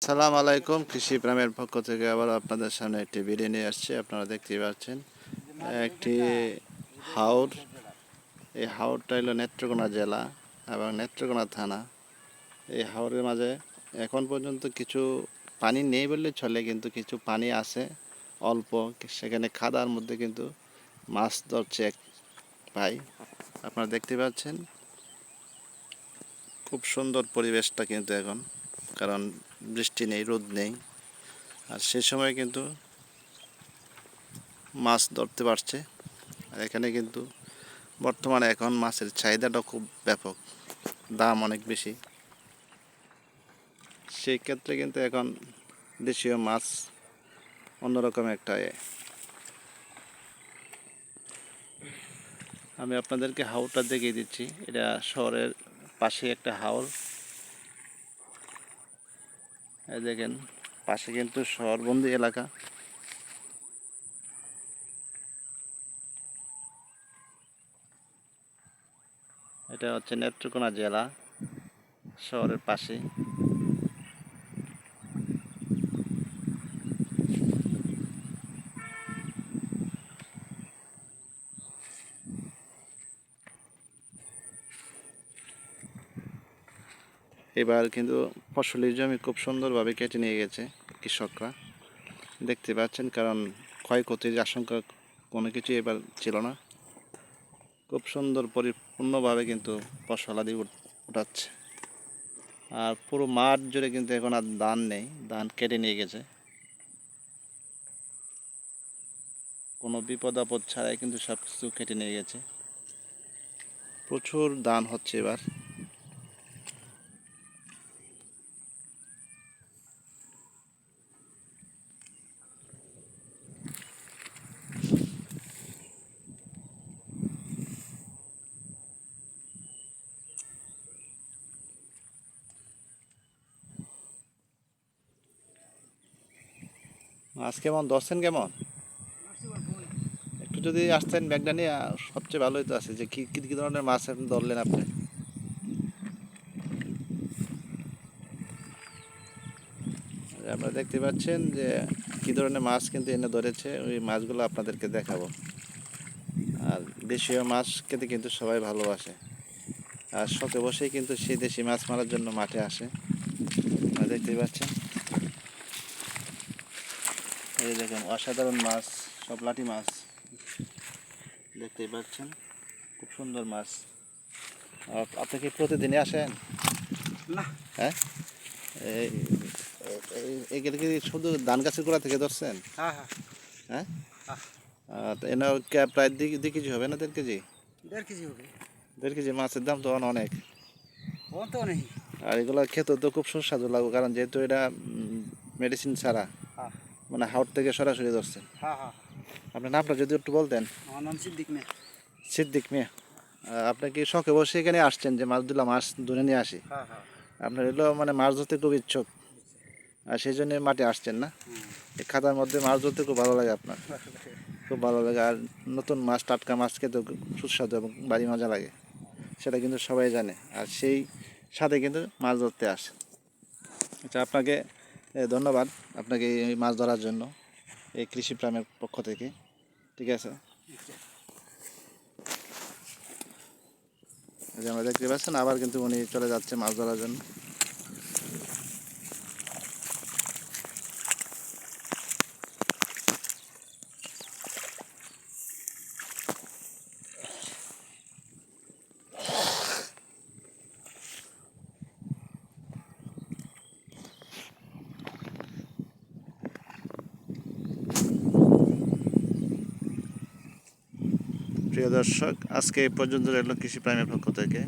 সালাম আলাইকুম। কৃষি প্রেমের পক্ষ থেকে আবার আপনাদের সামনে একটি ভিডিও নিয়ে আসছে। আপনারা দেখতেই পাচ্ছেন একটি হাওর। এই হাওরটা হলো নেত্রকোনা জেলা এবং নেত্রকোনা থানা। এই হাওরের মাঝে এখন পর্যন্ত কিছু পানি নেই বললে চলে, কিন্তু কিছু পানি আছে অল্প। সেখানে খাদার মধ্যে কিন্তু মাছ ধরছে এক ভাই। আপনারা দেখতে পাচ্ছেন খুব সুন্দর পরিবেশটা কিন্তু এখন, কারণ বৃষ্টি নেই, রোদ নেই। আর সেই সময় কিন্তু মাছ ধরতে পারছে। আর এখানে কিন্তু বর্তমানে এখন মাছের চাহিদাটা খুব ব্যাপক, দাম অনেক বেশি। সেই ক্ষেত্রে কিন্তু এখন দেশীয় মাছ অন্যরকম একটা আমি আপনাদেরকে হাওরটা দেখিয়ে দিচ্ছি। এটা শহরের পাশে একটা হাওর। এই দেখেন পাশে কিন্তু শহরবন্দি এলাকা। এটা হচ্ছে নেত্রকোনা জেলা, শহরের পাশে। এবার কিন্তু ফসলের জমি খুব সুন্দরভাবে কেটে নিয়ে গেছে কৃষকরা, দেখতে পাচ্ছেন। কারণ ক্ষয়ক্ষতির আশঙ্কা কোনো কিছু এবার ছিল না। খুব সুন্দর পরিপূর্ণভাবে কিন্তু ফসলাদি উঠাচ্ছে। আর পুরো মাঠ জুড়ে কিন্তু এখন আর ধান নেই, ধান কেটে নিয়ে গেছে। কোনো বিপদ আপদ ছাড়াই কিন্তু সব কিছু কেটে নিয়ে গেছে। প্রচুর ধান হচ্ছে এবার। মাছ কেমন ধরছেন, কেমন? একটু যদি আসতেন ব্যাগটা নিয়ে, সবচেয়ে ভালোই তো আছে যে কী কী ধরনের মাছ এখন ধরলেন আপনি। আপনারা দেখতে পাচ্ছেন যে কী ধরনের মাছ কিন্তু এনে ধরেছে। ওই মাছগুলো আপনাদেরকে দেখাবো। আর দেশীয় মাছ খেতে কিন্তু সবাই ভালোবাসে। আর শখে বসেই কিন্তু সেই দেশি মাছ মারার জন্য মাঠে আসে। আপনারা দেখতেই পাচ্ছেন, এই দেখুন অসাধারণ মাছ, সব লাটি মাছ দেখতেই পাচ্ছেন, খুব সুন্দর মাছ। আপনি কি প্রতিদিনই আসেন? না। হ্যাঁ, এগুলো কি শুধু ধান গাছের গোড়া থেকে ধরছেন? হ্যাঁ হ্যাঁ হ্যাঁ, হ্যাঁ। এনে প্রায় 2 কেজি হবে না, 1.5 কেজি? 1.5 কেজি হবে। 1.5 কেজি মাছের দাম তো অনেক। ও তো নেই। আর এগুলো খেতে তো খুব সুস্বাদু লাগবে, কারণ যেহেতু এটা মেডিসিন ছাড়া, হ্যাঁ মানে হাওর থেকে সরাসরি ধরছেন। হ্যাঁ হ্যাঁ। আপনার নামটা যদি একটু বলতেন। আমার নাম সিদ্দিক মিয়া। সিদ্দিক মিয়া। আপনি কি শখে বসে এখানে আসছেন যে মাছগুলো মাছ ধরে নিয়ে আসি? হ্যাঁ হ্যাঁ। আপনার এগুলো মানে মাছ ধরতে খুব ইচ্ছুক, আর সেই জন্য মাঠে আসছেন না? এই খাতার মধ্যে মাছ ধরতে খুব ভালো লাগে আপনার, খুব ভালো লাগে। আর নতুন মাছ, টাটকা মাছ খেতে খুব সুস্বাদু এবং ভারী মজা লাগে, সেটা কিন্তু সবাই জানে। আর সেই সাথে কিন্তু মাছ ধরতে আসে। আচ্ছা, আপনাকে ধন্যবাদ, আপনাকে এই মাছ ধরার জন্য, এই কৃষি প্রেমের পক্ষ থেকে। ঠিক আছে, এই যে আমরা দেখতে পাচ্ছেন আবার কিন্তু উনি চলে যাচ্ছে মাছ ধরার জন্য। প্রিয় দর্শক, আজকে এই পর্যন্ত রইল কৃষি প্রেমের পক্ষ থেকে।